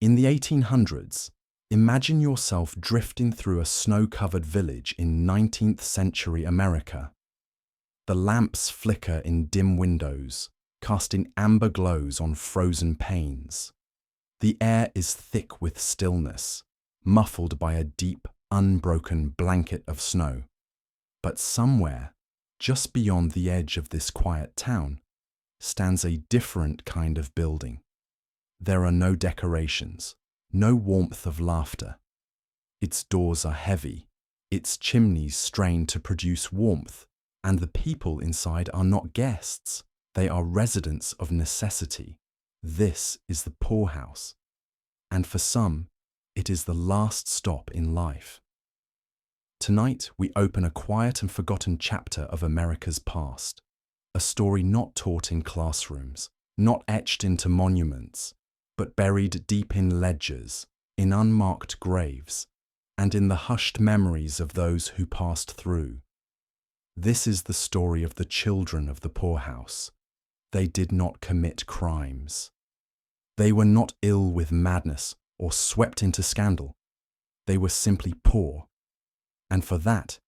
In the 1800s, imagine yourself drifting through a snow-covered village in 19th century America. The lamps flicker in dim windows, casting amber glows on frozen panes. The air is thick with stillness, muffled by a deep, unbroken blanket of snow. But somewhere, just beyond the edge of this quiet town, stands a different kind of building. There are no decorations, no warmth of laughter. Its doors are heavy, its chimneys strain to produce warmth, and the people inside are not guests, they are residents of necessity. This is the poorhouse, and for some, it is the last stop in life. Tonight, we open a quiet and forgotten chapter of America's past, a story not taught in classrooms, not etched into monuments, but buried deep in ledgers, in unmarked graves, and in the hushed memories of those who passed through. This is the story of the children of the poorhouse. They did not commit crimes. They were not ill with madness or swept into scandal. They were simply poor. And for that,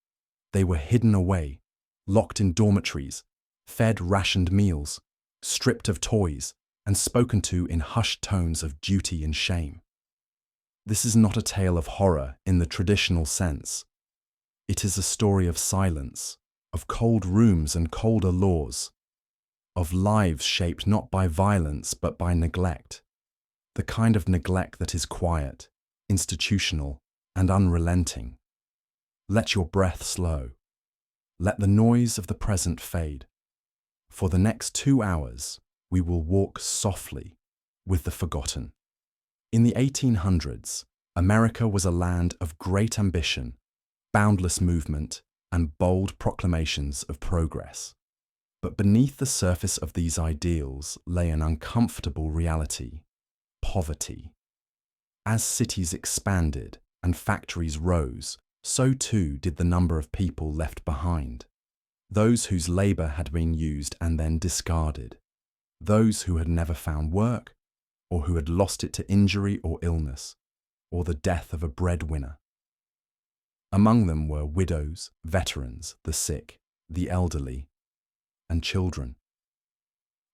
they were hidden away, locked in dormitories, fed rationed meals, stripped of toys, and spoken to in hushed tones of duty and shame. This is not a tale of horror in the traditional sense. It is a story of silence, of cold rooms and colder laws, of lives shaped not by violence but by neglect, the kind of neglect that is quiet, institutional, and unrelenting. Let your breath slow. Let the noise of the present fade. For the next 2 hours, we will walk softly with the forgotten. In the 1800s, America was a land of great ambition, boundless movement, and bold proclamations of progress. But beneath the surface of these ideals lay an uncomfortable reality: poverty. As cities expanded and factories rose, so too did the number of people left behind. Those whose labor had been used and then discarded. Those who had never found work, or who had lost it to injury or illness, or the death of a breadwinner. Among them were widows, veterans, the sick, the elderly, and children.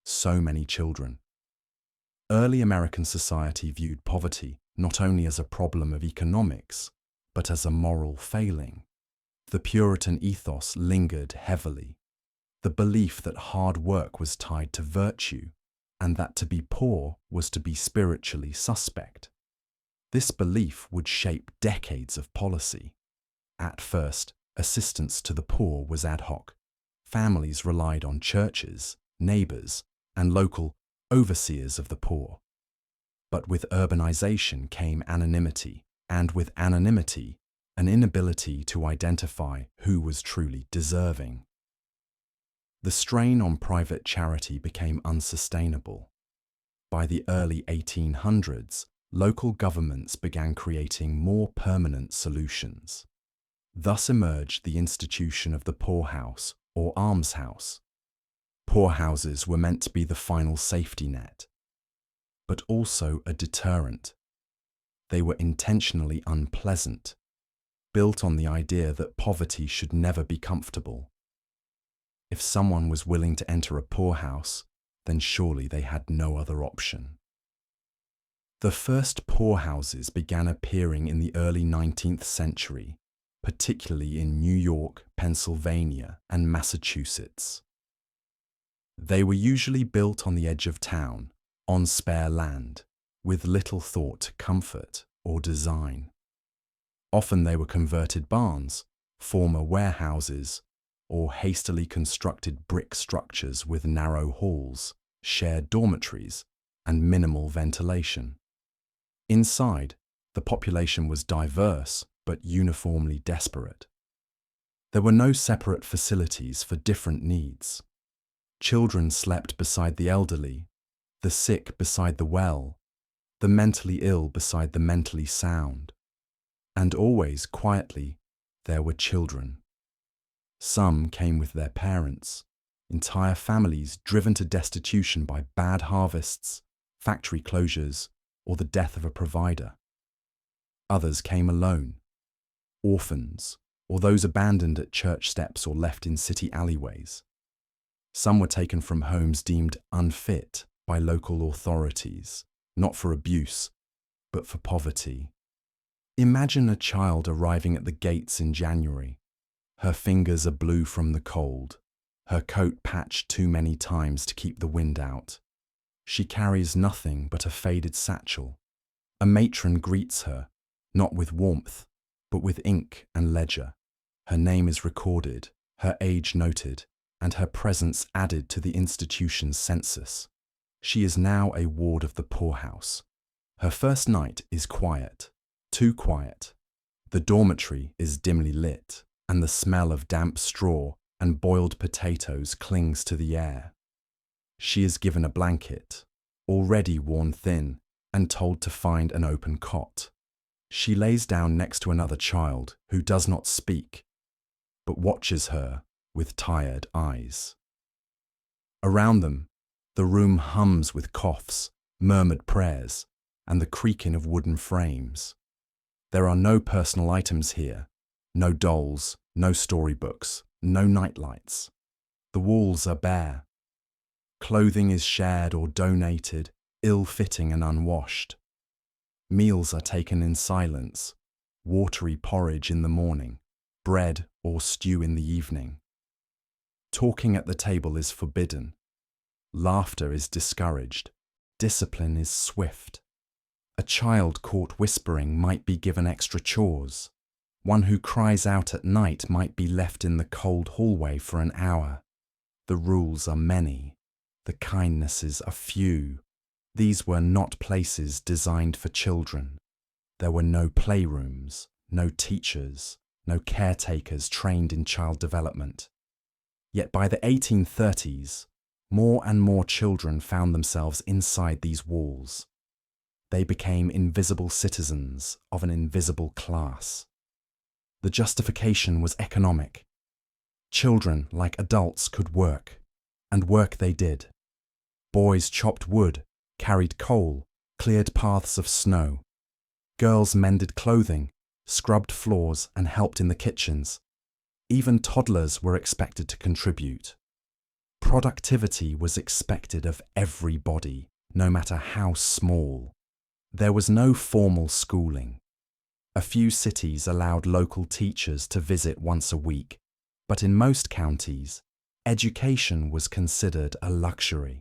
So many children. Early American society viewed poverty not only as a problem of economics, but as a moral failing. The Puritan ethos lingered heavily. The belief that hard work was tied to virtue, and that to be poor was to be spiritually suspect. This belief would shape decades of policy. At first, assistance to the poor was ad hoc. Families relied on churches, neighbors, and local overseers of the poor. But with urbanization came anonymity, and with anonymity, an inability to identify who was truly deserving. The strain on private charity became unsustainable. By the early 1800s, local governments began creating more permanent solutions. Thus emerged the institution of the poorhouse or almshouse. Poorhouses were meant to be the final safety net, but also a deterrent. They were intentionally unpleasant, built on the idea that poverty should never be comfortable. If someone was willing to enter a poorhouse, then surely they had no other option. The first poorhouses began appearing in the early 19th century, particularly in New York, Pennsylvania, and Massachusetts. They were usually built on the edge of town, on spare land, with little thought to comfort or design. Often they were converted barns, former warehouses, or hastily constructed brick structures with narrow halls, shared dormitories, and minimal ventilation. Inside, the population was diverse but uniformly desperate. There were no separate facilities for different needs. Children slept beside the elderly, the sick beside the well, the mentally ill beside the mentally sound. And always, quietly, there were children. Some came with their parents, entire families driven to destitution by bad harvests, factory closures, or the death of a provider. Others came alone, orphans, or those abandoned at church steps or left in city alleyways. Some were taken from homes deemed unfit by local authorities, not for abuse, but for poverty. Imagine a child arriving at the gates in January. Her fingers are blue from the cold, her coat patched too many times to keep the wind out. She carries nothing but a faded satchel. A matron greets her, not with warmth, but with ink and ledger. Her name is recorded, her age noted, and her presence added to the institution's census. She is now a ward of the Poorhouse. Her first night is quiet, too quiet. The dormitory is dimly lit, and the smell of damp straw and boiled potatoes clings to the air. She is given a blanket, already worn thin, and told to find an open cot. She lays down next to another child who does not speak, but watches her with tired eyes. Around them, the room hums with coughs, murmured prayers, and the creaking of wooden frames. There are no personal items here, no dolls, no storybooks, no nightlights. The walls are bare. Clothing is shared or donated, ill-fitting and unwashed. Meals are taken in silence, watery porridge in the morning, bread or stew in the evening. Talking at the table is forbidden. Laughter is discouraged. Discipline is swift. A child caught whispering might be given extra chores. One who cries out at night might be left in the cold hallway for an hour. The rules are many. The kindnesses are few. These were not places designed for children. There were no playrooms, no teachers, no caretakers trained in child development. Yet by the 1830s, more and more children found themselves inside these walls. They became invisible citizens of an invisible class. The justification was economic. Children, like adults, could work, and work they did. Boys chopped wood, carried coal, cleared paths of snow. Girls mended clothing, scrubbed floors, and helped in the kitchens. Even toddlers were expected to contribute. Productivity was expected of everybody, no matter how small. There was no formal schooling. A few cities allowed local teachers to visit once a week, but in most counties, education was considered a luxury.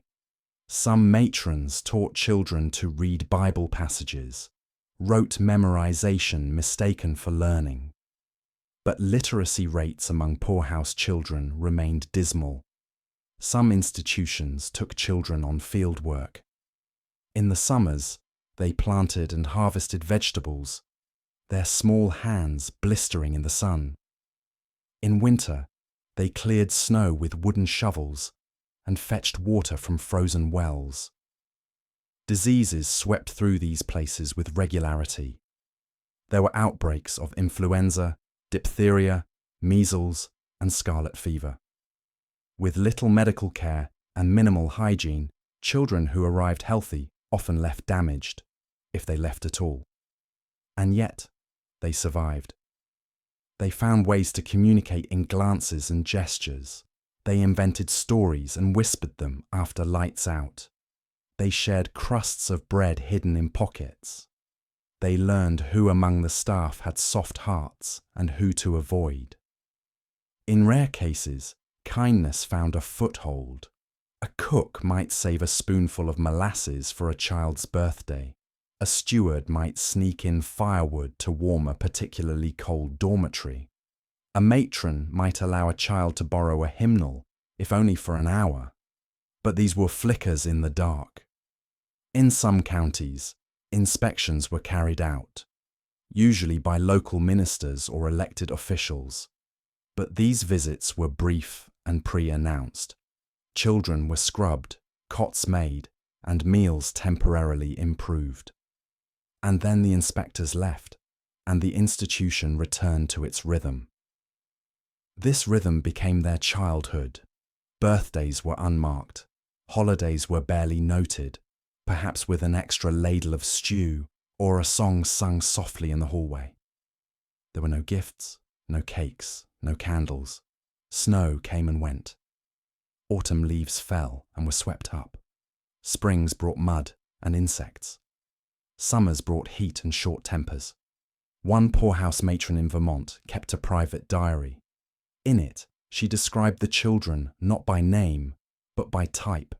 Some matrons taught children to read Bible passages, rote memorization mistaken for learning. But literacy rates among poorhouse children remained dismal. Some institutions took children on field work. In the summers, they planted and harvested vegetables, their small hands blistering in the sun. In winter, they cleared snow with wooden shovels and fetched water from frozen wells. Diseases swept through these places with regularity. There were outbreaks of influenza, diphtheria, measles, and scarlet fever. With little medical care and minimal hygiene, children who arrived healthy often left damaged, if they left at all. And yet, they survived. They found ways to communicate in glances and gestures. They invented stories and whispered them after lights out. They shared crusts of bread hidden in pockets. They learned who among the staff had soft hearts and who to avoid. In rare cases, kindness found a foothold. A cook might save a spoonful of molasses for a child's birthday. A steward might sneak in firewood to warm a particularly cold dormitory. A matron might allow a child to borrow a hymnal, if only for an hour. But these were flickers in the dark. In some counties, inspections were carried out, usually by local ministers or elected officials. But these visits were brief and pre-announced. Children were scrubbed, cots made, and meals temporarily improved. And then the inspectors left, and the institution returned to its rhythm. This rhythm became their childhood. Birthdays were unmarked, holidays were barely noted, perhaps with an extra ladle of stew or a song sung softly in the hallway. There were no gifts, no cakes, no candles. Snow came and went. Autumn leaves fell and were swept up. Springs brought mud and insects. Summers brought heat and short tempers. One poorhouse matron in Vermont kept a private diary. In it, she described the children not by name, but by type.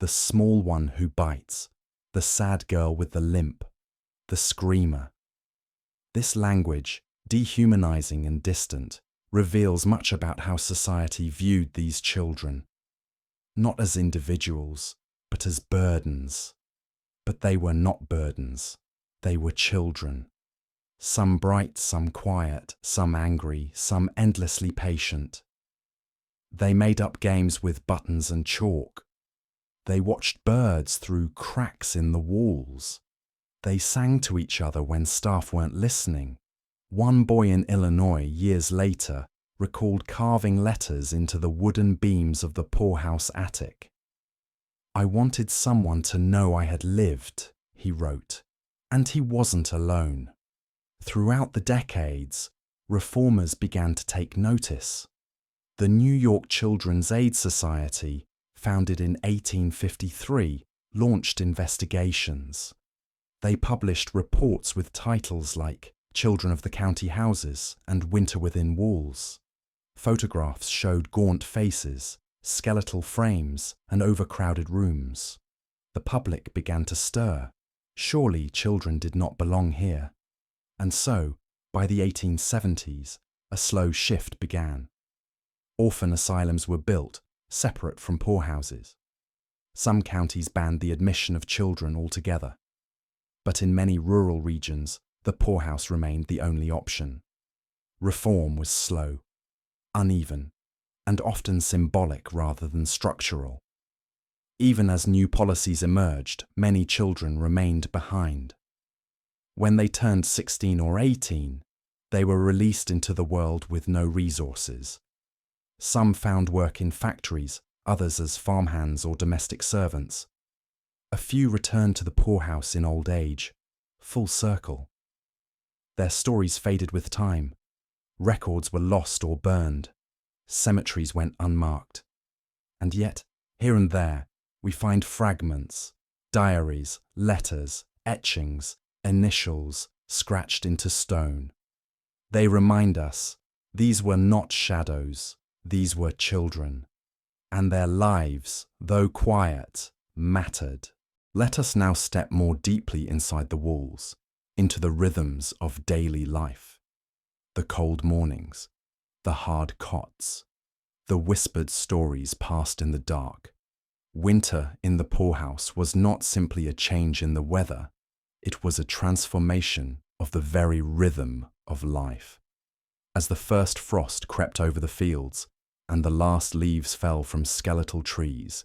The small one who bites, the sad girl with the limp, the screamer. This language, dehumanizing and distant, reveals much about how society viewed these children. Not as individuals, but as burdens. But they were not burdens. They were children. Some bright, some quiet, some angry, some endlessly patient. They made up games with buttons and chalk. They watched birds through cracks in the walls. They sang to each other when staff weren't listening. One boy in Illinois, years later, recalled carving letters into the wooden beams of the poorhouse attic. "I wanted someone to know I had lived," he wrote, and he wasn't alone. Throughout the decades, reformers began to take notice. The New York Children's Aid Society, founded in 1853, launched investigations. They published reports with titles like Children of the County Houses and Winter Within Walls. Photographs showed gaunt faces, skeletal frames, and overcrowded rooms. The public began to stir. Surely children did not belong here. And so, by the 1870s, a slow shift began. Orphan asylums were built, separate from poorhouses. Some counties banned the admission of children altogether. But in many rural regions, the poorhouse remained the only option. Reform was slow, uneven, and often symbolic rather than structural. Even as new policies emerged, many children remained behind. When they turned 16 or 18, they were released into the world with no resources. Some found work in factories, others as farmhands or domestic servants. A few returned to the poorhouse in old age, full circle. Their stories faded with time. Records were lost or burned. Cemeteries went unmarked. And yet, here and there, we find fragments, diaries, letters, etchings, initials scratched into stone. They remind us these were not shadows, these were children. And their lives, though quiet, mattered. Let us now step more deeply inside the walls, into the rhythms of daily life. The cold mornings, the hard cots, the whispered stories passed in the dark. Winter in the poorhouse was not simply a change in the weather, it was a transformation of the very rhythm of life. As the first frost crept over the fields and the last leaves fell from skeletal trees,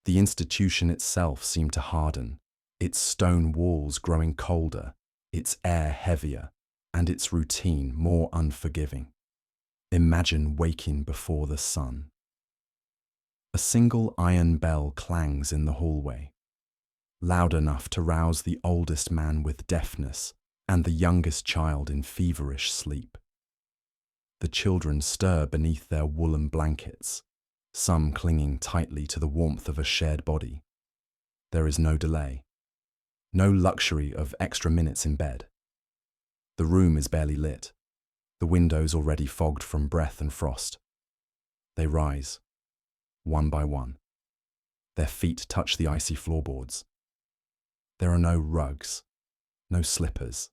the institution itself seemed to harden, its stone walls growing colder, its air heavier, and its routine more unforgiving. Imagine waking before the sun. A single iron bell clangs in the hallway, loud enough to rouse the oldest man with deafness and the youngest child in feverish sleep. The children stir beneath their woolen blankets, some clinging tightly to the warmth of a shared body. There is no delay, no luxury of extra minutes in bed. The room is barely lit, the windows already fogged from breath and frost. They rise, one by one. Their feet touch the icy floorboards. There are no rugs, no slippers.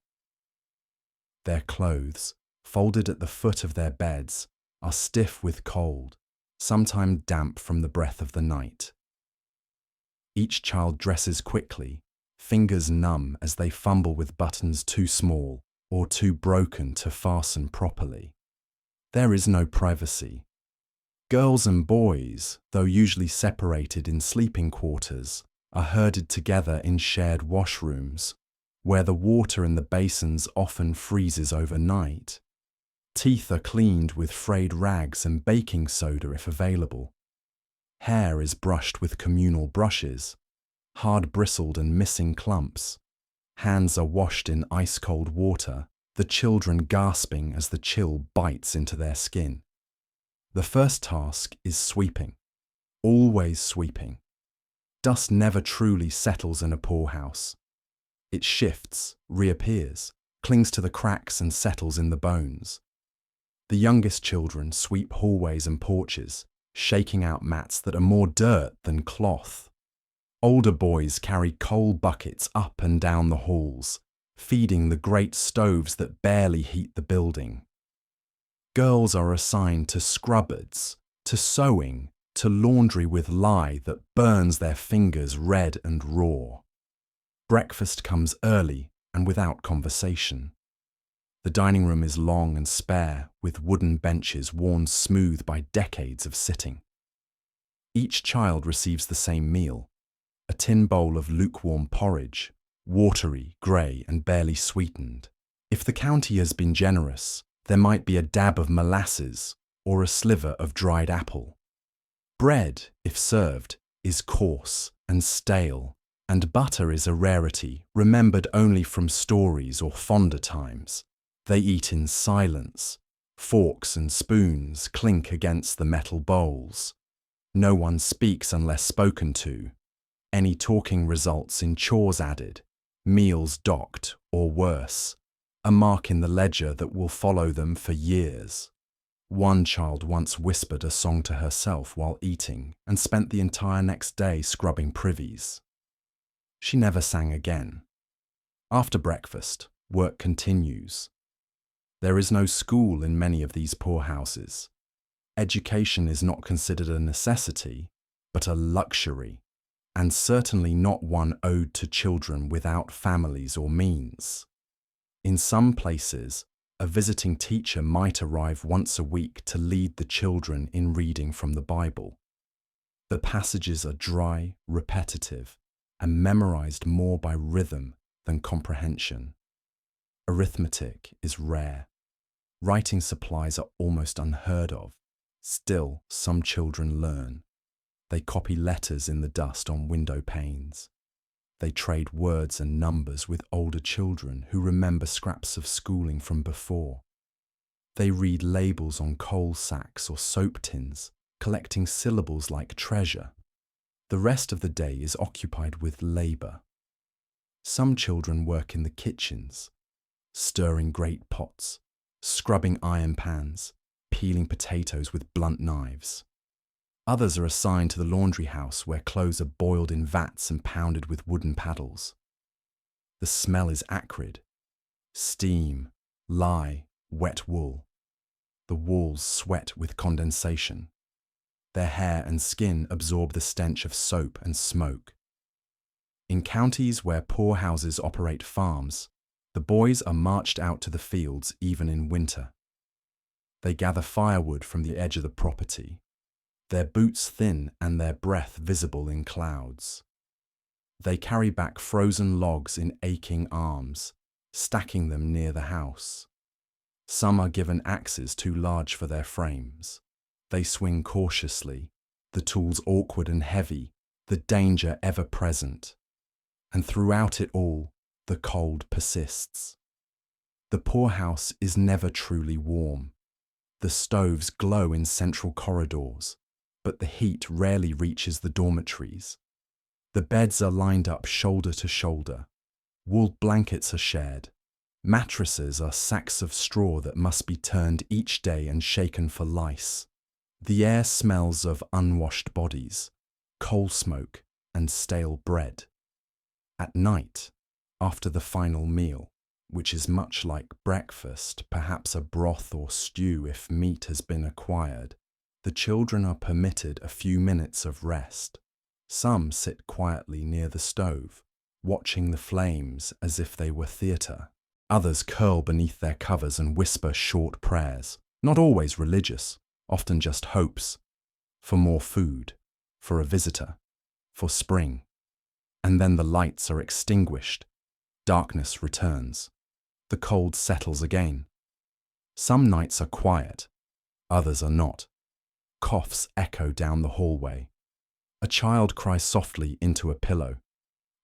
Their clothes, folded at the foot of their beds, are stiff with cold, sometimes damp from the breath of the night. Each child dresses quickly, fingers numb as they fumble with buttons too small or too broken to fasten properly. There is no privacy. Girls and boys, though usually separated in sleeping quarters, are herded together in shared washrooms, where the water in the basins often freezes overnight. Teeth are cleaned with frayed rags and baking soda if available. Hair is brushed with communal brushes. hard-bristled and missing clumps. Hands are washed in ice-cold water, the children gasping as the chill bites into their skin. The first task is sweeping. Always sweeping. Dust never truly settles in a poorhouse. It shifts, reappears, clings to the cracks and settles in the bones. The youngest children sweep hallways and porches, shaking out mats that are more dirt than cloth. Older boys carry coal buckets up and down the halls, feeding the great stoves that barely heat the building. Girls are assigned to scrubbards, to sewing, to laundry with lye that burns their fingers red and raw. Breakfast comes early and without conversation. The dining room is long and spare, with wooden benches worn smooth by decades of sitting. Each child receives the same meal, a tin bowl of lukewarm porridge, watery, grey and barely sweetened. If the county has been generous, there might be a dab of molasses or a sliver of dried apple. Bread, if served, is coarse and stale, and butter is a rarity, remembered only from stories or fonder times. They eat in silence. Forks and spoons clink against the metal bowls. No one speaks unless spoken to. Any talking results in chores added, meals docked, or worse, a mark in the ledger that will follow them for years. One child once whispered a song to herself while eating and spent the entire next day scrubbing privies. She never sang again. After breakfast, work continues. There is no school in many of these poorhouses. Education is not considered a necessity, but a luxury, and certainly not one owed to children without families or means. In some places, a visiting teacher might arrive once a week to lead the children in reading from the Bible. The passages are dry, repetitive, and memorized more by rhythm than comprehension. Arithmetic is rare. Writing supplies are almost unheard of. Still, some children learn. They copy letters in the dust on window panes. They trade words and numbers with older children who remember scraps of schooling from before. They read labels on coal sacks or soap tins, collecting syllables like treasure. The rest of the day is occupied with labor. Some children work in the kitchens, stirring great pots, scrubbing iron pans, peeling potatoes with blunt knives. Others are assigned to the laundry house where clothes are boiled in vats and pounded with wooden paddles. The smell is acrid. Steam, lye, wet wool. The walls sweat with condensation. Their hair and skin absorb the stench of soap and smoke. In counties where poorhouses operate farms, the boys are marched out to the fields even in winter. They gather firewood from the edge of the property, their boots thin and their breath visible in clouds. They carry back frozen logs in aching arms, stacking them near the house. Some are given axes too large for their frames. They swing cautiously, the tools awkward and heavy, the danger ever present. And throughout it all, the cold persists. The poorhouse is never truly warm. The stoves glow in central corridors, but the heat rarely reaches the dormitories. The beds are lined up shoulder to shoulder. Wool blankets are shared. Mattresses are sacks of straw that must be turned each day and shaken for lice. The air smells of unwashed bodies, coal smoke, and stale bread. At night, after the final meal, which is much like breakfast, perhaps a broth or stew if meat has been acquired, the children are permitted a few minutes of rest. Some sit quietly near the stove, watching the flames as if they were theatre. Others curl beneath their covers and whisper short prayers, not always religious, often just hopes, for more food, for a visitor, for spring. And then the lights are extinguished. Darkness returns. The cold settles again. Some nights are quiet, others are not. Coughs echo down the hallway. A child cries softly into a pillow.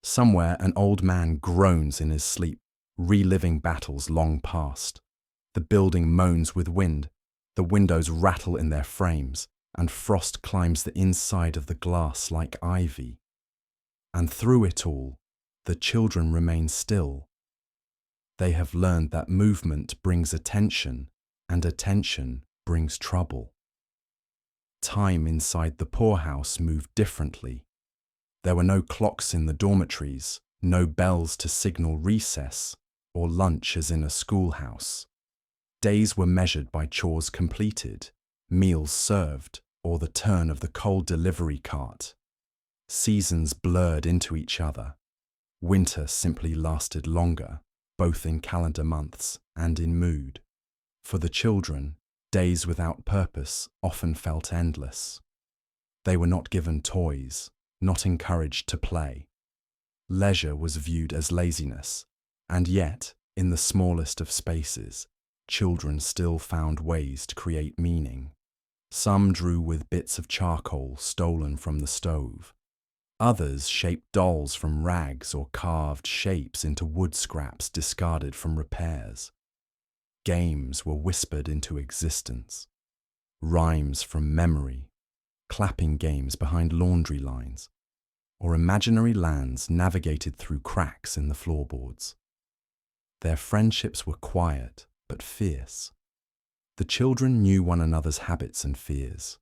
Somewhere, an old man groans in his sleep, reliving battles long past. The building moans with wind, the windows rattle in their frames, and frost climbs the inside of the glass like ivy. And through it all, the children remain still. They have learned that movement brings attention, and attention brings trouble. Time inside the poorhouse moved differently. There were no clocks in the dormitories, no bells to signal recess, or lunch as in a schoolhouse. Days were measured by chores completed, meals served, or the turn of the coal delivery cart. Seasons blurred into each other. Winter simply lasted longer, both in calendar months and in mood. For the children, days without purpose often felt endless. They were not given toys, not encouraged to play. Leisure was viewed as laziness, and yet, in the smallest of spaces, children still found ways to create meaning. Some drew with bits of charcoal stolen from the stove. Others shaped dolls from rags or carved shapes into wood scraps discarded from repairs. Games were whispered into existence. Rhymes from memory, clapping games behind laundry lines, or imaginary lands navigated through cracks in the floorboards. Their friendships were quiet but fierce. The children knew one another's habits and fears.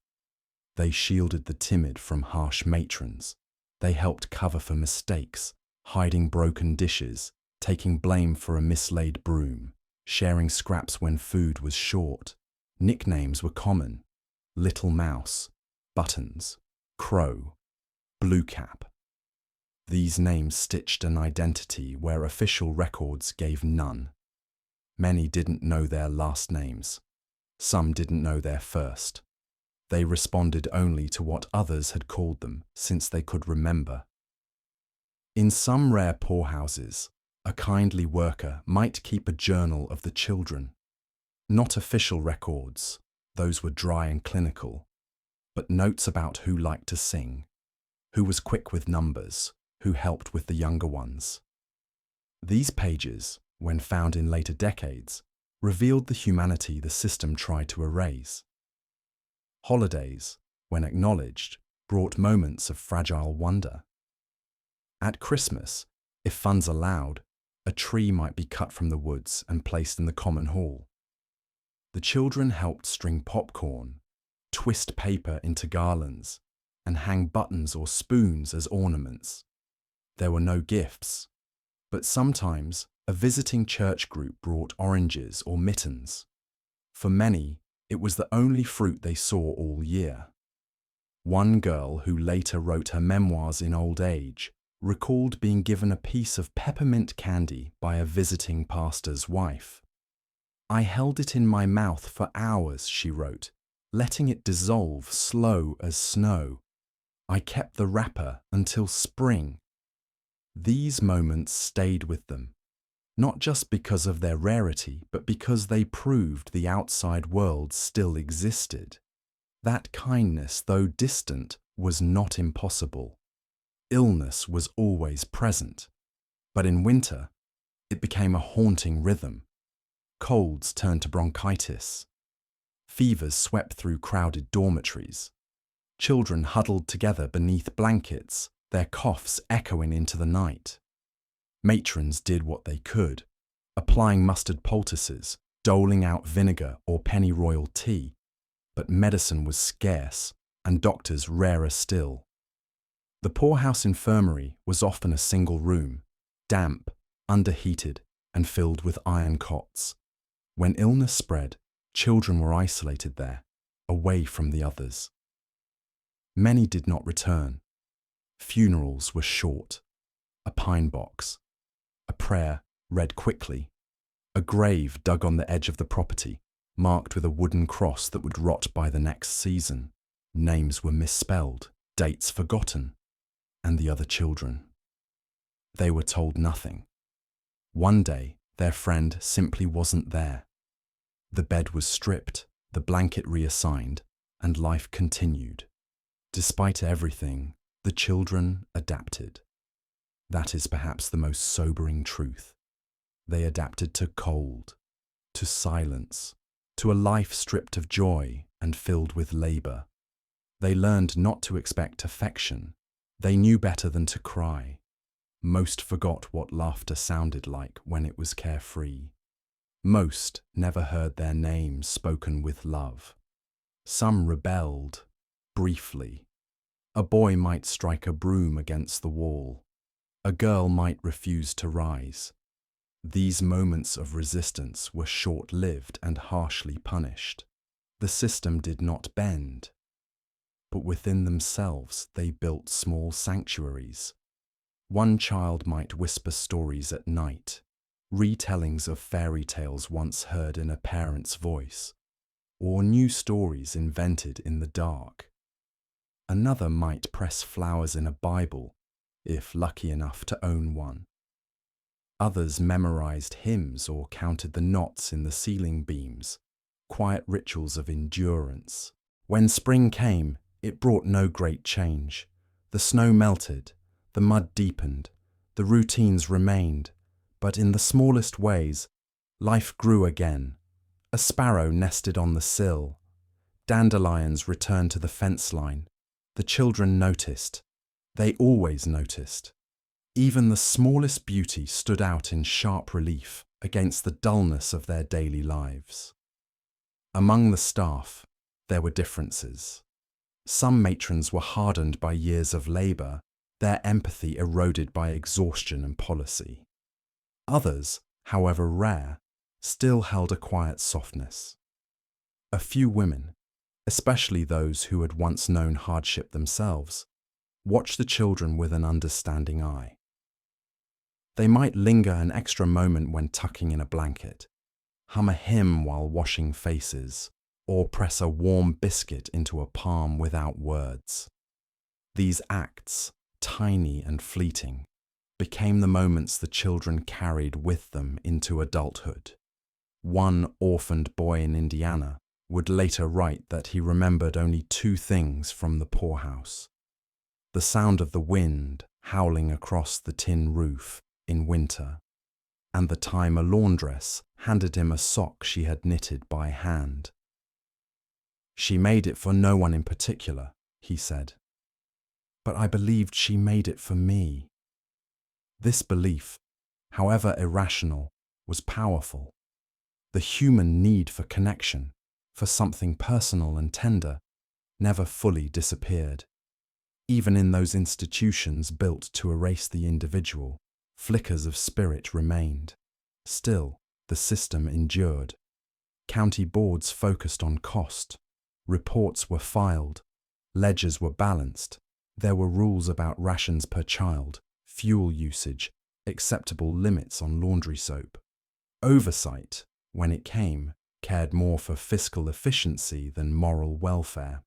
They shielded the timid from harsh matrons. They helped cover for mistakes, hiding broken dishes, taking blame for a mislaid broom, sharing scraps when food was short. Nicknames were common: Little Mouse, Buttons, Crow, Blue Cap. These names stitched an identity where official records gave none. Many didn't know their last names. Some didn't know their first. They responded only to what others had called them since they could remember. In some rare poorhouses, a kindly worker might keep a journal of the children. Not official records, those were dry and clinical, but notes about who liked to sing, who was quick with numbers, who helped with the younger ones. These pages, when found in later decades, revealed the humanity the system tried to erase. Holidays, when acknowledged, brought moments of fragile wonder. At Christmas, if funds allowed, a tree might be cut from the woods and placed in the common hall. The children helped string popcorn, twist paper into garlands, and hang buttons or spoons as ornaments. There were no gifts, but sometimes a visiting church group brought oranges or mittens. For many, it was the only fruit they saw all year. One girl, who later wrote her memoirs in old age, recalled being given a piece of peppermint candy by a visiting pastor's wife. "I held it in my mouth for hours," she wrote, letting it dissolve slow as snow. "I kept the wrapper until spring." These moments stayed with them, not just because of their rarity, but because they proved the outside world still existed. That kindness, though distant, was not impossible. Illness was always present, but in winter, it became a haunting rhythm. Colds turned to bronchitis. Fevers swept through crowded dormitories. Children huddled together beneath blankets, their coughs echoing into the night. Matrons did what they could, applying mustard poultices, doling out vinegar or pennyroyal tea, but medicine was scarce and doctors rarer still. The poorhouse infirmary was often a single room, damp, underheated, and filled with iron cots. When illness spread, children were isolated there, away from the others. Many did not return. Funerals were short: a pine box, a prayer read quickly, a grave dug on the edge of the property, marked with a wooden cross that would rot by the next season. Names were misspelled, dates forgotten, and the other children. They were told nothing. One day, their friend simply wasn't there. The bed was stripped, the blanket reassigned, and life continued. Despite everything, the children adapted. That is perhaps the most sobering truth. They adapted to cold, to silence, to a life stripped of joy and filled with labor. They learned not to expect affection. They knew better than to cry. Most forgot what laughter sounded like when it was carefree. Most never heard their names spoken with love. Some rebelled, briefly. A boy might strike a broom against the wall. A girl might refuse to rise. These moments of resistance were short-lived and harshly punished. The system did not bend, but within themselves they built small sanctuaries. One child might whisper stories at night, retellings of fairy tales once heard in a parent's voice, or new stories invented in the dark. Another might press flowers in a Bible, if lucky enough to own one. Others memorized hymns or counted the knots in the ceiling beams, quiet rituals of endurance. When spring came, it brought no great change. The snow melted, the mud deepened, the routines remained, but in the smallest ways, life grew again. A sparrow nested on the sill. Dandelions returned to the fence line. The children noticed. They always noticed. Even the smallest beauty stood out in sharp relief against the dullness of their daily lives. Among the staff, there were differences. Some matrons were hardened by years of labor, their empathy eroded by exhaustion and policy. Others, however rare, still held a quiet softness. A few women, especially those who had once known hardship themselves, watched the children with an understanding eye. They might linger an extra moment when tucking in a blanket, hum a hymn while washing faces, or press a warm biscuit into a palm without words. These acts, tiny and fleeting, became the moments the children carried with them into adulthood. One orphaned boy in Indiana would later write that he remembered only two things from the poorhouse: the sound of the wind howling across the tin roof in winter, and the time a laundress handed him a sock she had knitted by hand. "She made it for no one in particular," he said, "but I believed she made it for me." This belief, however irrational, was powerful. The human need for connection, for something personal and tender, never fully disappeared. Even in those institutions built to erase the individual, flickers of spirit remained. Still, the system endured. County boards focused on cost. Reports were filed. Ledgers were balanced. There were rules about rations per child, fuel usage, acceptable limits on laundry soap. Oversight, when it came, cared more for fiscal efficiency than moral welfare.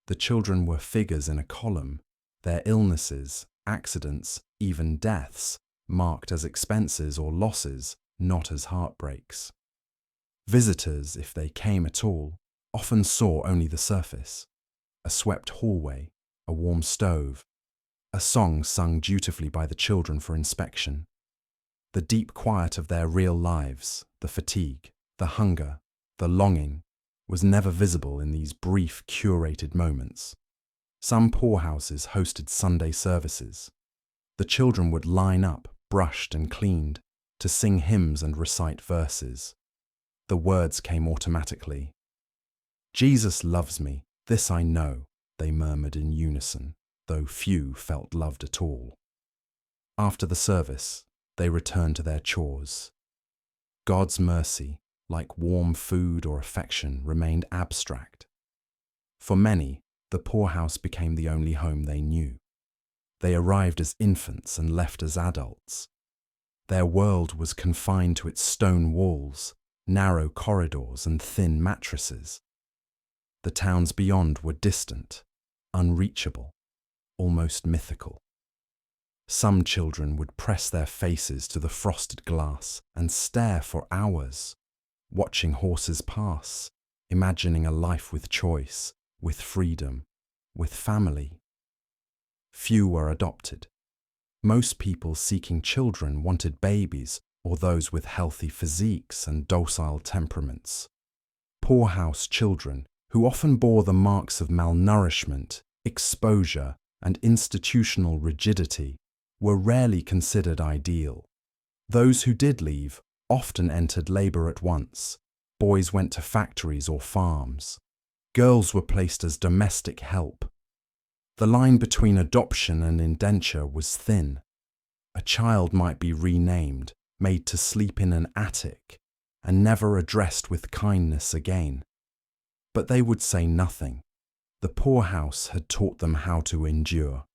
The children were figures in a column, their illnesses, accidents, even deaths, marked as expenses or losses, not as heartbreaks. Visitors, if they came at all, often saw only the surface: a swept hallway, a warm stove, a song sung dutifully by the children for inspection. The deep quiet of their real lives, the fatigue, the hunger, the longing, was never visible in these brief, curated moments. Some poorhouses hosted Sunday services. The children would line up, brushed and cleaned, to sing hymns and recite verses. The words came automatically. "Jesus loves me, this I know," they murmured in unison, though few felt loved at all. After the service, they returned to their chores. God's mercy, like warm food or affection, remained abstract. For many, the poorhouse became the only home they knew. They arrived as infants and left as adults. Their world was confined to its stone walls, narrow corridors, and thin mattresses. The towns beyond were distant, unreachable, almost mythical. Some children would press their faces to the frosted glass and stare for hours, watching horses pass, imagining a life with choice, with freedom, with family. Few were adopted. Most people seeking children wanted babies or those with healthy physiques and docile temperaments. Poorhouse children, who often bore the marks of malnourishment, exposure, and institutional rigidity, were rarely considered ideal. Those who did leave often entered labour at once. Boys went to factories or farms. Girls were placed as domestic help. The line between adoption and indenture was thin. A child might be renamed, made to sleep in an attic, and never addressed with kindness again. But they would say nothing. The poorhouse had taught them how to endure.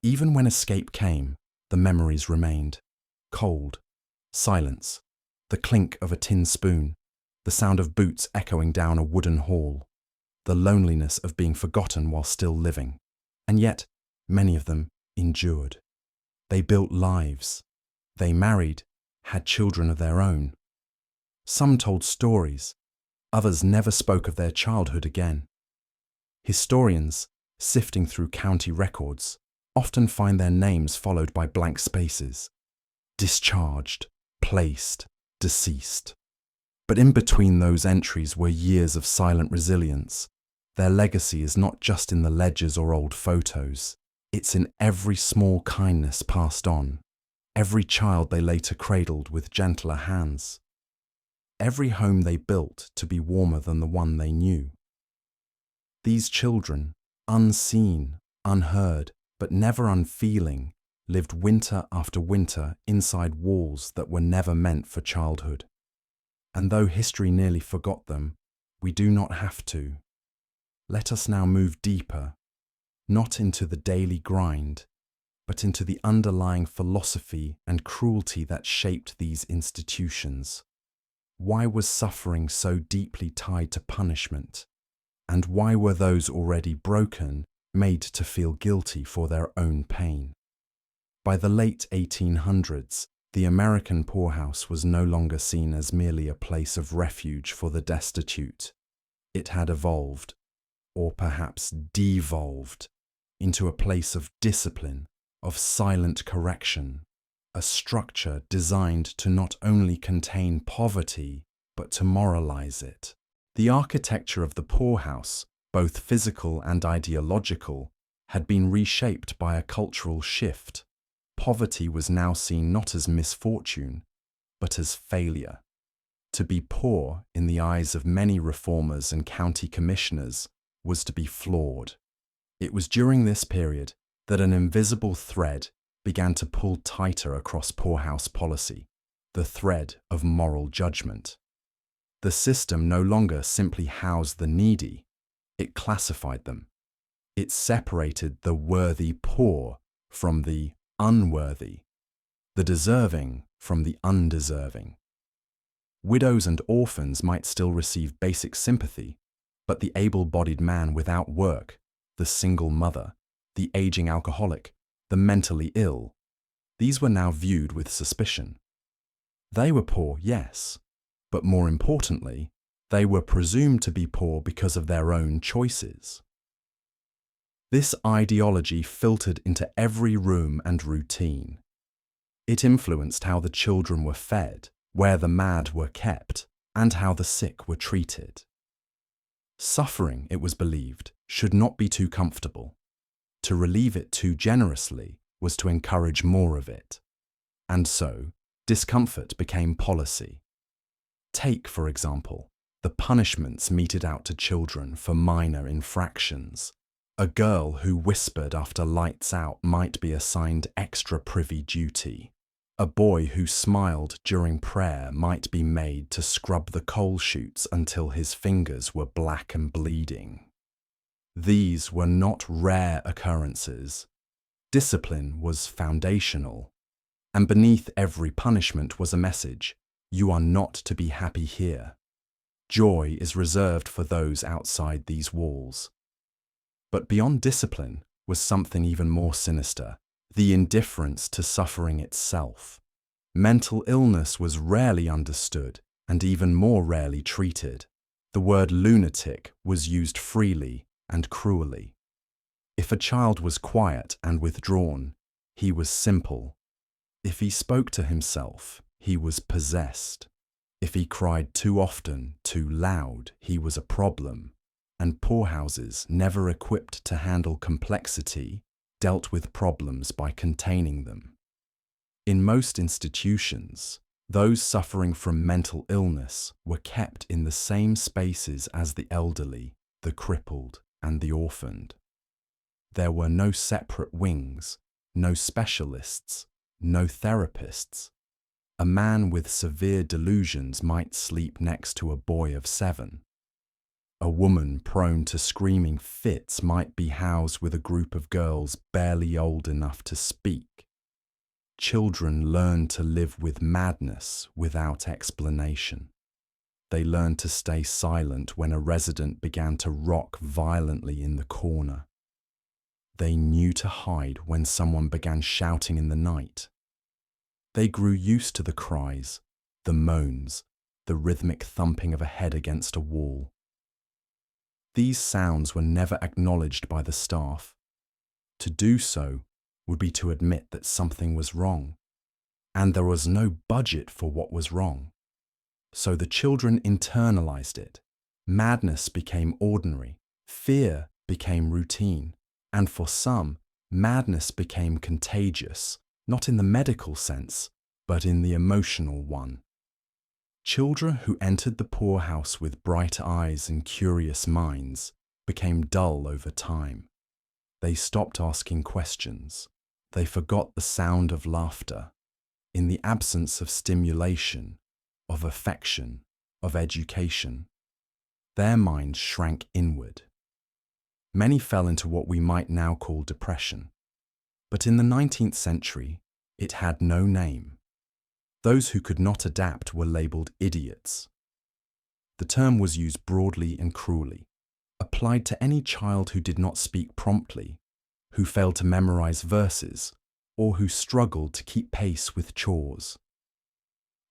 Even when escape came, the memories remained. Cold, silence, the clink of a tin spoon, the sound of boots echoing down a wooden hall, the loneliness of being forgotten while still living. And yet, many of them endured. They built lives. They married, had children of their own. Some told stories. Others never spoke of their childhood again. Historians, sifting through county records, often find their names followed by blank spaces. Discharged, placed, deceased. But in between those entries were years of silent resilience. Their legacy is not just in the ledgers or old photos. It's in every small kindness passed on, every child they later cradled with gentler hands, every home they built to be warmer than the one they knew. These children, unseen, unheard, but never unfeeling, lived winter after winter inside walls that were never meant for childhood. And though history nearly forgot them, we do not have to. Let us now move deeper, not into the daily grind, but into the underlying philosophy and cruelty that shaped these institutions. Why was suffering so deeply tied to punishment? And why were those already broken made to feel guilty for their own pain? By the late 1800s, the American poorhouse was no longer seen as merely a place of refuge for the destitute. It had evolved, or perhaps devolved, into a place of discipline, of silent correction, a structure designed to not only contain poverty, but to moralize it. The architecture of the poorhouse, both physical and ideological, had been reshaped by a cultural shift. Poverty was now seen not as misfortune, but as failure. To be poor, in the eyes of many reformers and county commissioners, was to be flawed. It was during this period that an invisible thread began to pull tighter across poorhouse policy, the thread of moral judgment. The system no longer simply housed the needy, it classified them. It separated the worthy poor from the unworthy, the deserving from the undeserving. Widows and orphans might still receive basic sympathy, but the able-bodied man without work, the single mother, the aging alcoholic, the mentally ill, these were now viewed with suspicion. They were poor, yes, but more importantly, they were presumed to be poor because of their own choices. This ideology filtered into every room and routine. It influenced how the children were fed, where the mad were kept, and how the sick were treated. Suffering, it was believed, should not be too comfortable. To relieve it too generously was to encourage more of it. And so, discomfort became policy. Take, for example, the punishments meted out to children for minor infractions. A girl who whispered after lights out might be assigned extra privy duty. A boy who smiled during prayer might be made to scrub the coal chutes until his fingers were black and bleeding. These were not rare occurrences. Discipline was foundational. And beneath every punishment was a message: you are not to be happy here. Joy is reserved for those outside these walls. But beyond discipline was something even more sinister: the indifference to suffering itself. Mental illness was rarely understood and even more rarely treated. The word lunatic was used freely and cruelly. If a child was quiet and withdrawn, he was simple. If he spoke to himself, he was possessed. If he cried too often, too loud, he was a problem. And poorhouses, never equipped to handle complexity, dealt with problems by containing them. In most institutions, those suffering from mental illness were kept in the same spaces as the elderly, the crippled, and the orphaned. There were no separate wings, no specialists, no therapists. A man with severe delusions might sleep next to a boy of 7. A woman prone to screaming fits might be housed with a group of girls barely old enough to speak. Children learned to live with madness without explanation. They learned to stay silent when a resident began to rock violently in the corner. They knew to hide when someone began shouting in the night. They grew used to the cries, the moans, the rhythmic thumping of a head against a wall. These sounds were never acknowledged by the staff. To do so would be to admit that something was wrong, and there was no budget for what was wrong. So the children internalized it. Madness became ordinary, fear became routine, and for some, madness became contagious, not in the medical sense, but in the emotional one. Children who entered the poorhouse with bright eyes and curious minds became dull over time. They stopped asking questions. They forgot the sound of laughter. In the absence of stimulation, of affection, of education, their minds shrank inward. Many fell into what we might now call depression. But in the 19th century, it had no name. Those who could not adapt were labelled idiots. The term was used broadly and cruelly, applied to any child who did not speak promptly, who failed to memorize verses, or who struggled to keep pace with chores.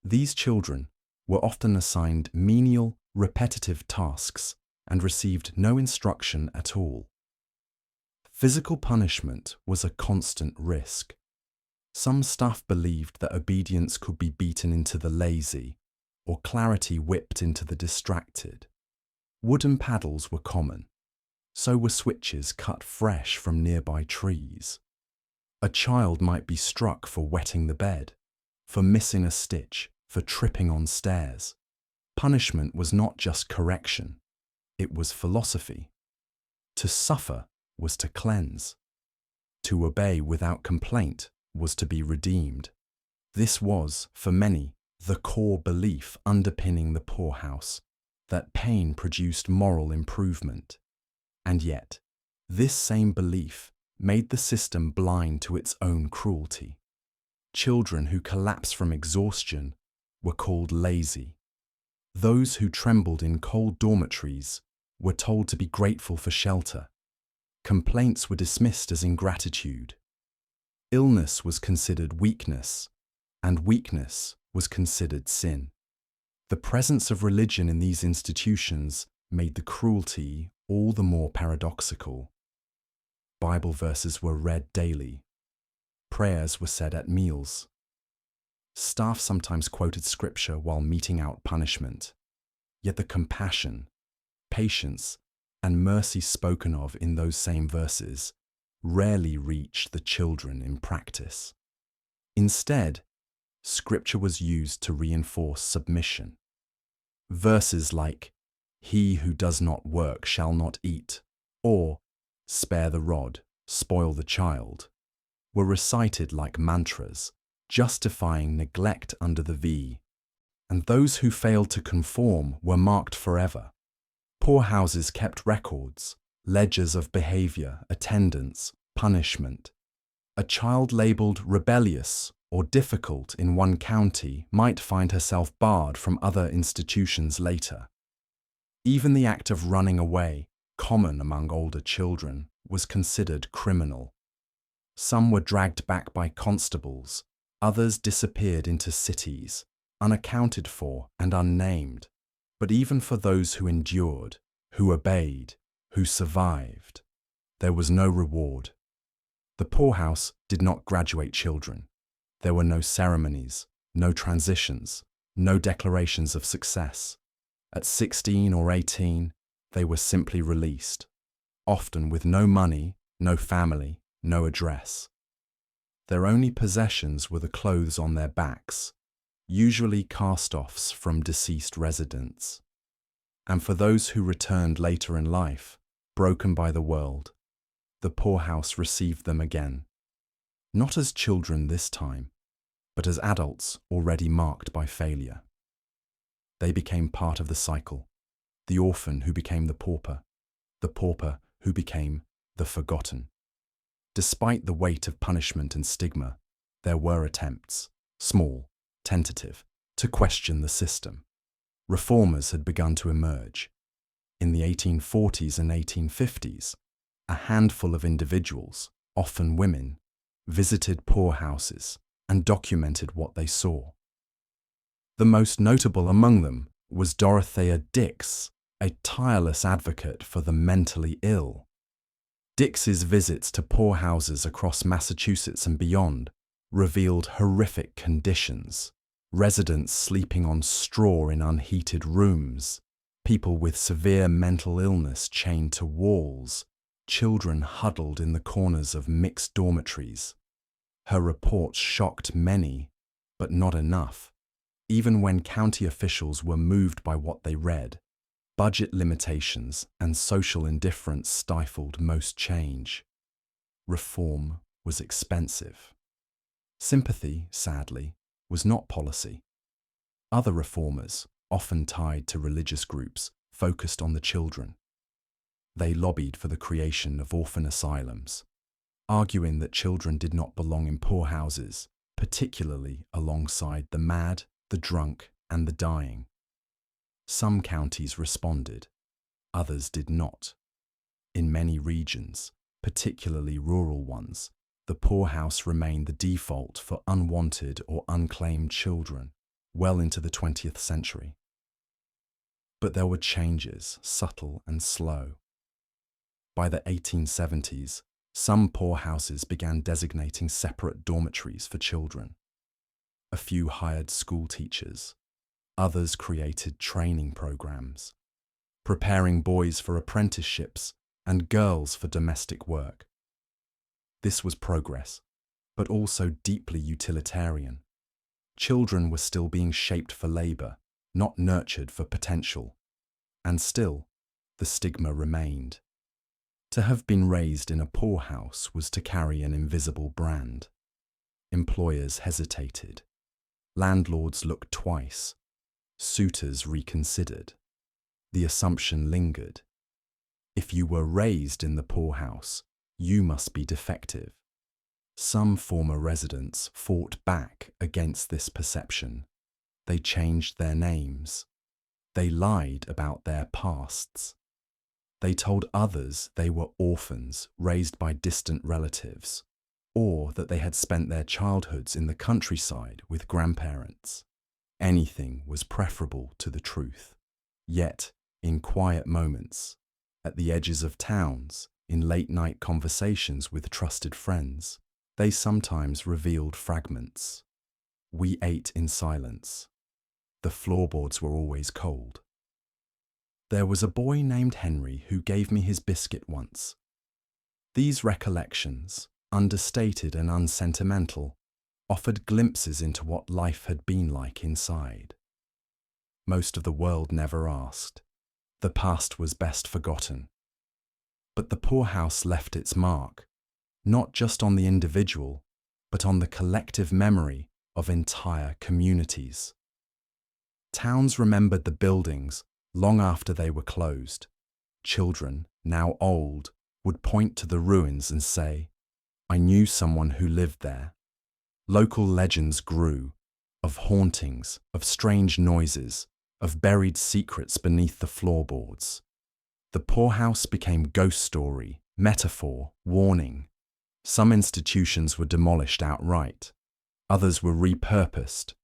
These children were often assigned menial, repetitive tasks and received no instruction at all. Physical punishment was a constant risk. Some staff believed that obedience could be beaten into the lazy, or clarity whipped into the distracted. Wooden paddles were common. So were switches cut fresh from nearby trees. A child might be struck for wetting the bed, for missing a stitch, for tripping on stairs. Punishment was not just correction, it was philosophy. To suffer was to cleanse. To obey without complaint was to be redeemed. This was, for many, the core belief underpinning the poorhouse, that pain produced moral improvement. And yet, this same belief made the system blind to its own cruelty. Children who collapsed from exhaustion were called lazy. Those who trembled in cold dormitories were told to be grateful for shelter. Complaints were dismissed as ingratitude. Illness was considered weakness, and weakness was considered sin. The presence of religion in these institutions made the cruelty all the more paradoxical. Bible verses were read daily. Prayers were said at meals. Staff sometimes quoted scripture while meting out punishment. Yet the compassion, patience, and mercy spoken of in those same verses rarely reached the children in practice. Instead, scripture was used to reinforce submission. Verses like, "He who does not work shall not eat," or "Spare the rod, spoil the child," were recited like mantras, justifying neglect under the V. And those who failed to conform were marked forever. Poorhouses kept records, ledgers of behavior, attendance, punishment. A child labeled rebellious or difficult in one county might find herself barred from other institutions later. Even the act of running away, common among older children, was considered criminal. Some were dragged back by constables, others disappeared into cities, unaccounted for and unnamed. But even for those who endured, who obeyed, who survived, there was no reward. The poorhouse did not graduate children. There were no ceremonies, no transitions, no declarations of success. At 16 or 18, they were simply released, often with no money, no family, no address. Their only possessions were the clothes on their backs, usually cast-offs from deceased residents. And for those who returned later in life, broken by the world, the poorhouse received them again. Not as children this time, but as adults already marked by failure. They became part of the cycle, the orphan who became the pauper who became the forgotten. Despite the weight of punishment and stigma, there were attempts, small, tentative, to question the system. Reformers had begun to emerge. In the 1840s and 1850s, a handful of individuals, often women, visited poorhouses and documented what they saw. The most notable among them was Dorothea Dix, a tireless advocate for the mentally ill. Dix's visits to poorhouses across Massachusetts and beyond revealed horrific conditions: residents sleeping on straw in unheated rooms, people with severe mental illness chained to walls, children huddled in the corners of mixed dormitories. Her reports shocked many, but not enough. Even when county officials were moved by what they read, budget limitations and social indifference stifled most change. Reform was expensive. Sympathy, sadly, was not policy. Other reformers, often tied to religious groups, focused on the children. They lobbied for the creation of orphan asylums, arguing that children did not belong in poorhouses, particularly alongside the mad, the drunk, and the dying. Some counties responded, others did not. In many regions, particularly rural ones, the poorhouse remained the default for unwanted or unclaimed children well into the 20th century. But there were changes, subtle and slow. By the 1870s, some poorhouses began designating separate dormitories for children. A few hired school teachers. Others created training programs, preparing boys for apprenticeships and girls for domestic work. This was progress, but also deeply utilitarian. Children were still being shaped for labor, not nurtured for potential. And still, the stigma remained. To have been raised in a poorhouse was to carry an invisible brand. Employers hesitated. Landlords looked twice. Suitors reconsidered. The assumption lingered. If you were raised in the poorhouse, you must be defective. Some former residents fought back against this perception. They changed their names. They lied about their pasts. They told others they were orphans raised by distant relatives, or that they had spent their childhoods in the countryside with grandparents. Anything was preferable to the truth. Yet, in quiet moments, at the edges of towns, in late-night conversations with trusted friends, they sometimes revealed fragments. We ate in silence. The floorboards were always cold. There was a boy named Henry who gave me his biscuit once. These recollections, understated and unsentimental, offered glimpses into what life had been like inside. Most of the world never asked. The past was best forgotten. But the poorhouse left its mark, not just on the individual, but on the collective memory of entire communities. Towns remembered the buildings long after they were closed. Children, now old, would point to the ruins and say, "I knew someone who lived there." Local legends grew, of hauntings, of strange noises, of buried secrets beneath the floorboards. The poorhouse became ghost story, metaphor, warning. Some institutions were demolished outright. Others were repurposed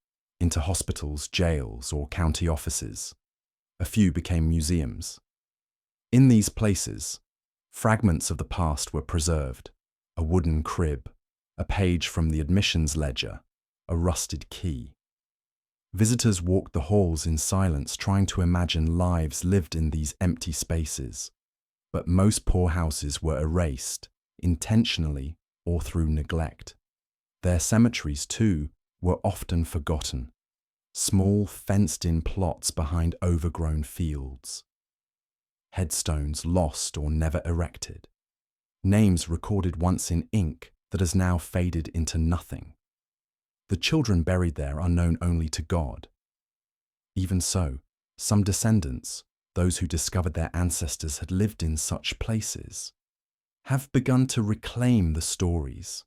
into hospitals, jails, or county offices. A few became museums. In these places, fragments of the past were preserved, a wooden crib, a page from the admissions ledger, a rusted key. Visitors walked the halls in silence, trying to imagine lives lived in these empty spaces. But most poorhouses were erased, intentionally or through neglect. Their cemeteries, too, were often forgotten. Small, fenced-in plots behind overgrown fields. Headstones lost or never erected. Names recorded once in ink that has now faded into nothing. The children buried there are known only to God. Even so, some descendants, those who discovered their ancestors had lived in such places, have begun to reclaim the stories.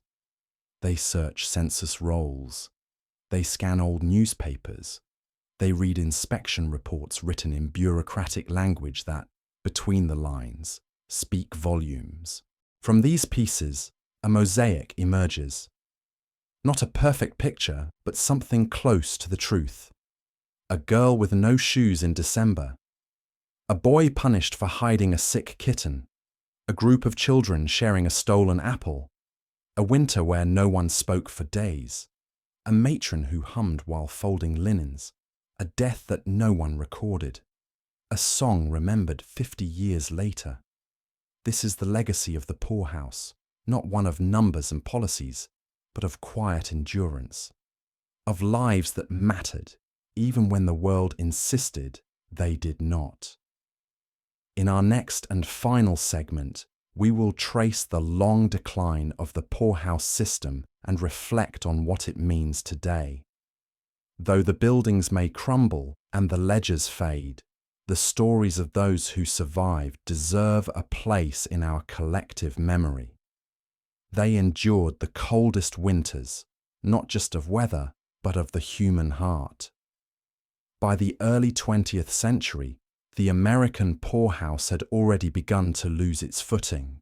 They search census rolls. They scan old newspapers. They read inspection reports written in bureaucratic language that, between the lines, speak volumes. From these pieces, a mosaic emerges. Not a perfect picture, but something close to the truth. A girl with no shoes in December. A boy punished for hiding a sick kitten. A group of children sharing a stolen apple. A winter where no one spoke for days. A matron who hummed while folding linens. A death that no one recorded. A song remembered 50 years later. This is the legacy of the poorhouse, not one of numbers and policies, but of quiet endurance, of lives that mattered, even when the world insisted they did not. In our next and final segment, we will trace the long decline of the poorhouse system and reflect on what it means today. Though the buildings may crumble and the ledgers fade, the stories of those who survived deserve a place in our collective memory. They endured the coldest winters, not just of weather, but of the human heart. By the early 20th century, the American poorhouse had already begun to lose its footing.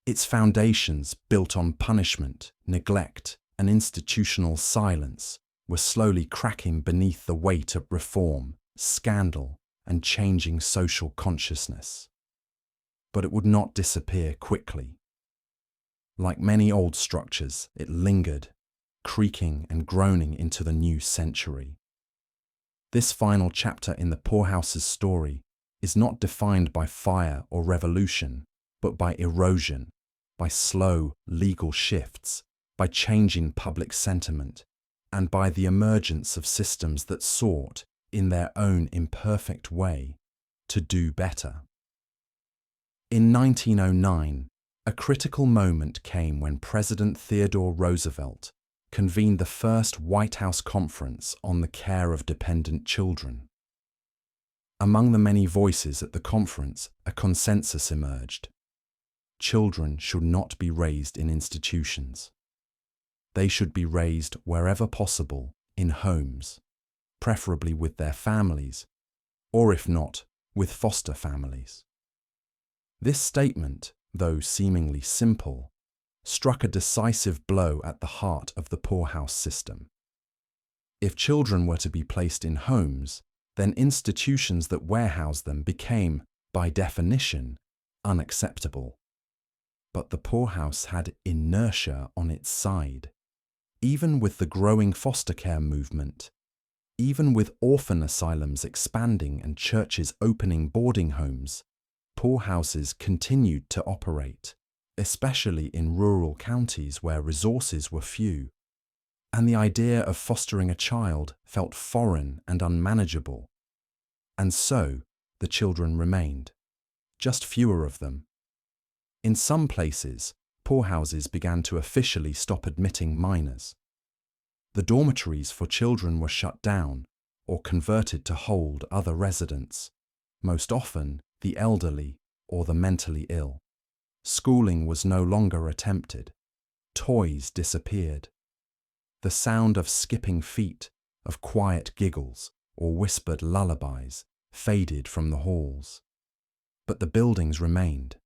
Its foundations, built on punishment, neglect, and institutional silence, were slowly cracking beneath the weight of reform, scandal, and changing social consciousness. But it would not disappear quickly. Like many old structures, it lingered, creaking and groaning into the new century. This final chapter in the Poorhouse's story is not defined by fire or revolution, but by erosion, by slow legal shifts, by changing public sentiment, and by the emergence of systems that sought, in their own imperfect way, to do better. In 1909, a critical moment came when President Theodore Roosevelt convened the first White House conference on the care of dependent children. Among the many voices at the conference, a consensus emerged. Children should not be raised in institutions. They should be raised wherever possible in homes, preferably with their families, or if not, with foster families. This statement, though seemingly simple, struck a decisive blow at the heart of the poorhouse system. If children were to be placed in homes, then institutions that warehoused them became, by definition, unacceptable. But the poorhouse had inertia on its side. Even with the growing foster care movement, even with orphan asylums expanding and churches opening boarding homes, poorhouses continued to operate, especially in rural counties where resources were few, and the idea of fostering a child felt foreign and unmanageable. And so, the children remained, just fewer of them. In some places, poorhouses began to officially stop admitting minors. The dormitories for children were shut down or converted to hold other residents, most often the elderly or the mentally ill. Schooling was no longer attempted. Toys disappeared. The sound of skipping feet, of quiet giggles or whispered lullabies faded from the halls. But the buildings remained.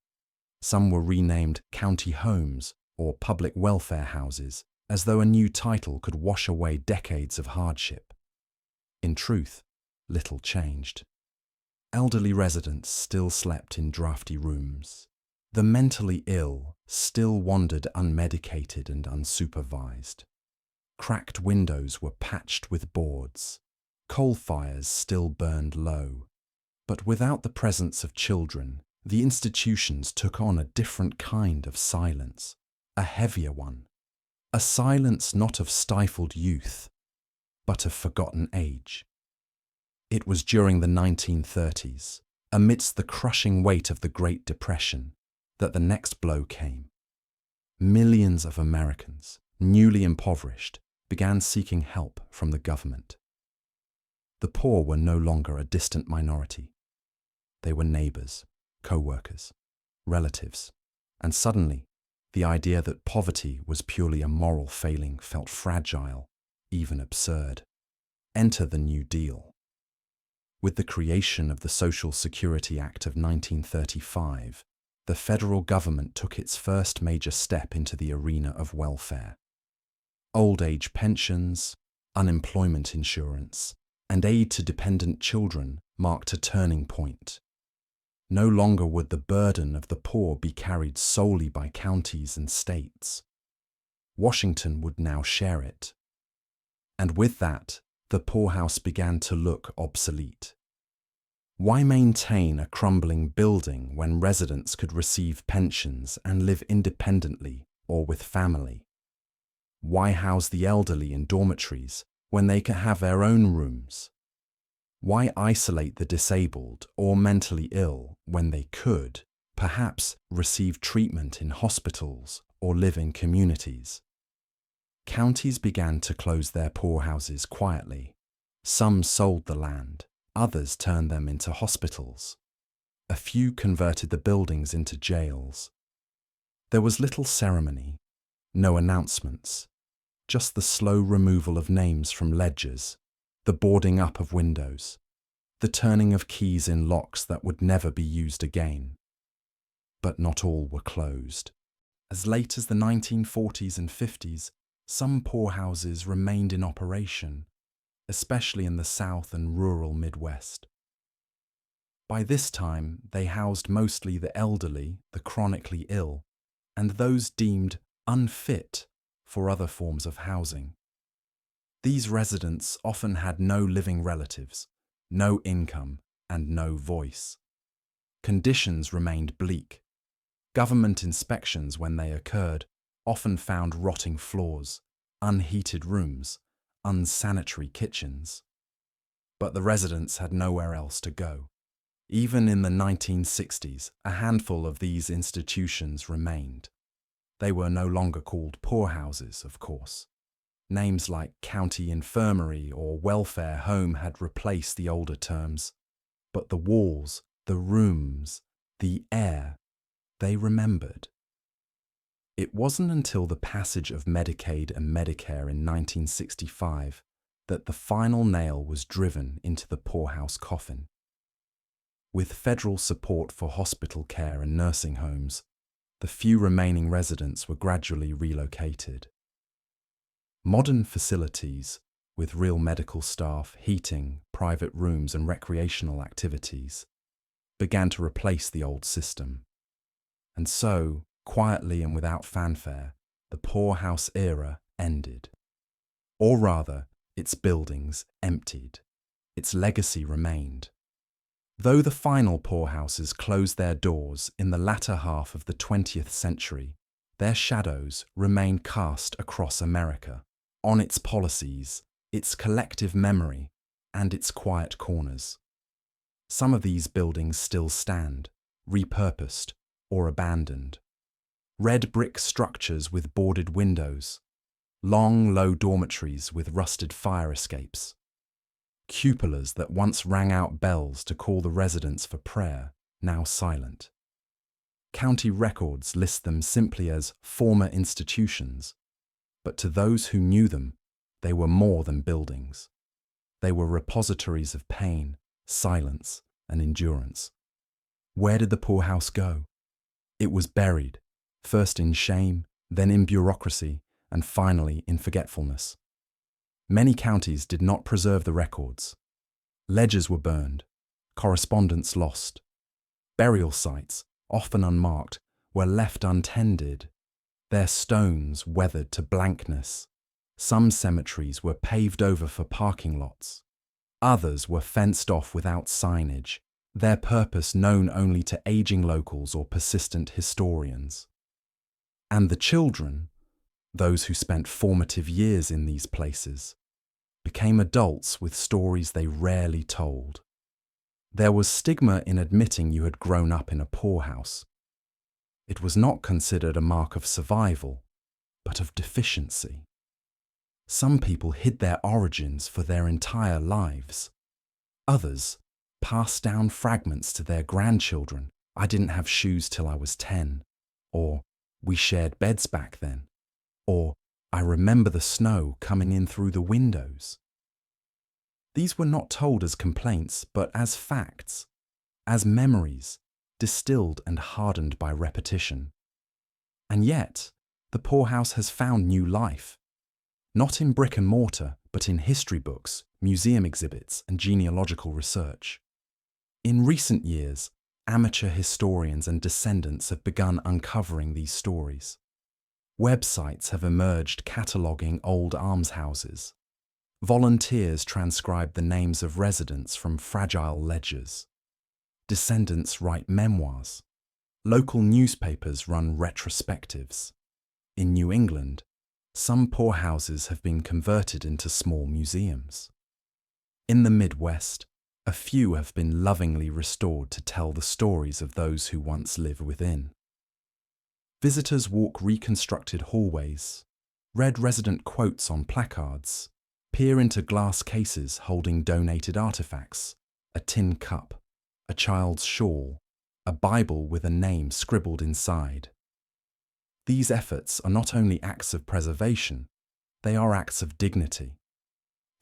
Some were renamed county homes or public welfare houses, as though a new title could wash away decades of hardship. In truth, little changed. Elderly residents still slept in drafty rooms. The mentally ill still wandered unmedicated and unsupervised. Cracked windows were patched with boards. Coal fires still burned low. But without the presence of children, the institutions took on a different kind of silence, a heavier one. A silence not of stifled youth, but of forgotten age. It was during the 1930s, amidst the crushing weight of the Great Depression, that the next blow came. Millions of Americans, newly impoverished, began seeking help from the government. The poor were no longer a distant minority. They were neighbors, co-workers, relatives, and suddenly, the idea that poverty was purely a moral failing felt fragile, even absurd. Enter the New Deal. With the creation of the Social Security Act of 1935, the federal government took its first major step into the arena of welfare. Old age pensions, unemployment insurance, and aid to dependent children marked a turning point. No longer would the burden of the poor be carried solely by counties and states. Washington would now share it. And with that, the poorhouse began to look obsolete. Why maintain a crumbling building when residents could receive pensions and live independently or with family? Why house the elderly in dormitories when they could have their own rooms? Why isolate the disabled or mentally ill when they could, perhaps, receive treatment in hospitals or live in communities? Counties began to close their poorhouses quietly. Some sold the land, others turned them into hospitals. A few converted the buildings into jails. There was little ceremony, no announcements, just the slow removal of names from ledgers, the boarding up of windows, the turning of keys in locks that would never be used again. But not all were closed. As late as the 1940s and 50s, some poorhouses remained in operation, especially in the South and rural Midwest. By this time, they housed mostly the elderly, the chronically ill, and those deemed unfit for other forms of housing. These residents often had no living relatives, no income, and no voice. Conditions remained bleak. Government inspections, when they occurred, often found rotting floors, unheated rooms, unsanitary kitchens. But the residents had nowhere else to go. Even in the 1960s, a handful of these institutions remained. They were no longer called poorhouses, of course. Names like county infirmary or welfare home had replaced the older terms. But the walls, the rooms, the air, they remembered. It wasn't until the passage of Medicaid and Medicare in 1965 that the final nail was driven into the poorhouse coffin. With federal support for hospital care and nursing homes, the few remaining residents were gradually relocated. Modern facilities, with real medical staff, heating, private rooms and recreational activities, began to replace the old system. And so, quietly and without fanfare, the poorhouse era ended. Or rather, its buildings emptied. Its legacy remained. Though the final poorhouses closed their doors in the latter half of the 20th century, their shadows remain cast across America, on its policies, its collective memory, and its quiet corners. Some of these buildings still stand, repurposed or abandoned. Red brick structures with boarded windows, long, low dormitories with rusted fire escapes, cupolas that once rang out bells to call the residents for prayer, now silent. County records list them simply as former institutions, but to those who knew them, they were more than buildings. They were repositories of pain, silence, and endurance. Where did the poorhouse go? It was buried, first in shame, then in bureaucracy, and finally in forgetfulness. Many counties did not preserve the records. Ledgers were burned, correspondence lost. Burial sites, often unmarked, were left untended, their stones weathered to blankness. Some cemeteries were paved over for parking lots. Others were fenced off without signage, their purpose known only to aging locals or persistent historians. And the children, those who spent formative years in these places, became adults with stories they rarely told. There was stigma in admitting you had grown up in a poorhouse. It was not considered a mark of survival, but of deficiency. Some people hid their origins for their entire lives. Others passed down fragments to their grandchildren. I didn't have shoes till I was 10. Or, we shared beds back then. Or, I remember the snow coming in through the windows. These were not told as complaints, but as facts, as memories, distilled and hardened by repetition. And yet, the poorhouse has found new life. Not in brick and mortar, but in history books, museum exhibits, and genealogical research. In recent years, amateur historians and descendants have begun uncovering these stories. Websites have emerged cataloguing old almshouses. Volunteers transcribe the names of residents from fragile ledgers. Descendants write memoirs. Local newspapers run retrospectives. In New England, some poorhouses have been converted into small museums. In the Midwest, a few have been lovingly restored to tell the stories of those who once lived within. Visitors walk reconstructed hallways, read resident quotes on placards, peer into glass cases holding donated artifacts, a tin cup, a child's shawl, a Bible with a name scribbled inside. These efforts are not only acts of preservation, they are acts of dignity.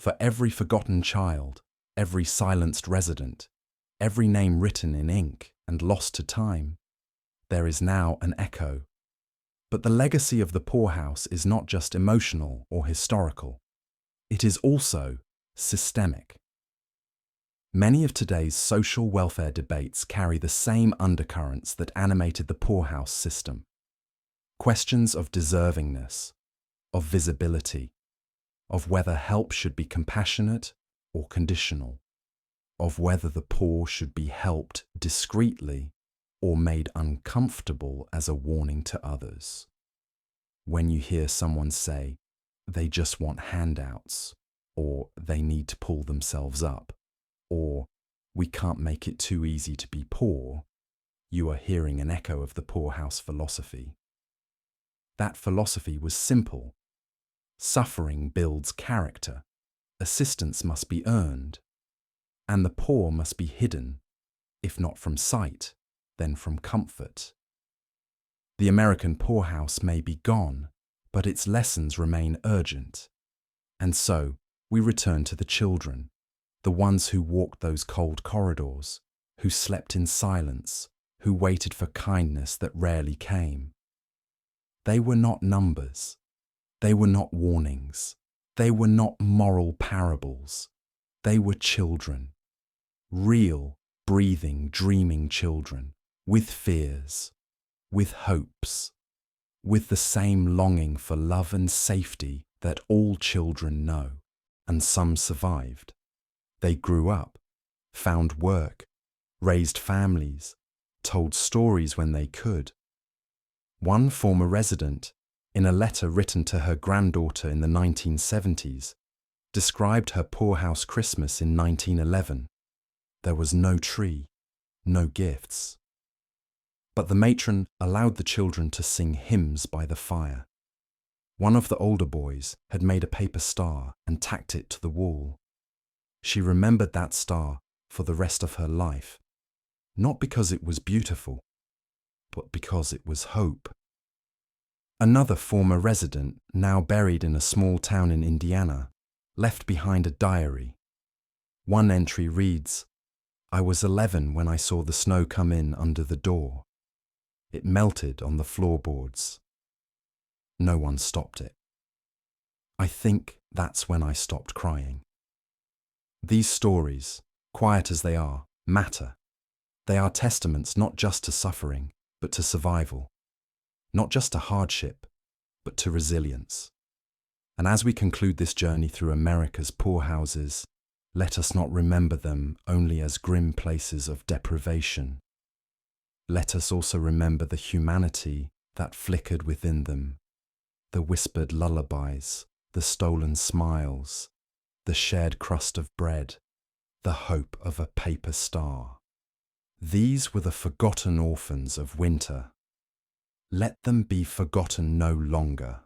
For every forgotten child, every silenced resident, every name written in ink and lost to time, there is now an echo. But the legacy of the poorhouse is not just emotional or historical. It is also systemic. Many of today's social welfare debates carry the same undercurrents that animated the poorhouse system. Questions of deservingness, of visibility, of whether help should be compassionate or conditional, of whether the poor should be helped discreetly or made uncomfortable as a warning to others. When you hear someone say, they just want handouts, or they need to pull themselves up, or we can't make it too easy to be poor, you are hearing an echo of the poorhouse philosophy. That philosophy was simple. Suffering builds character. Assistance must be earned. And the poor must be hidden, if not from sight, then from comfort. The American poorhouse may be gone, but its lessons remain urgent. And so, we return to the children, the ones who walked those cold corridors, who slept in silence, who waited for kindness that rarely came. They were not numbers. They were not warnings. They were not moral parables. They were children. Real, breathing, dreaming children, with fears, with hopes, with the same longing for love and safety that all children know, and some survived. They grew up, found work, raised families, told stories when they could. One former resident, in a letter written to her granddaughter in the 1970s, described her poorhouse Christmas in 1911. There was no tree, no gifts. But the matron allowed the children to sing hymns by the fire. One of the older boys had made a paper star and tacked it to the wall. She remembered that star for the rest of her life, not because it was beautiful, but because it was hope. Another former resident, now buried in a small town in Indiana, left behind a diary. One entry reads, "I was 11 when I saw the snow come in under the door. It melted on the floorboards. No one stopped it. I think that's when I stopped crying." These stories, quiet as they are, matter. They are testaments not just to suffering, but to survival. not just to hardship, but to resilience. And as we conclude this journey through America's poorhouses, let us not remember them only as grim places of deprivation. Let us also remember the humanity that flickered within them, the whispered lullabies, the stolen smiles, the shared crust of bread, the hope of a paper star. These were the forgotten orphans of winter. Let them be forgotten no longer.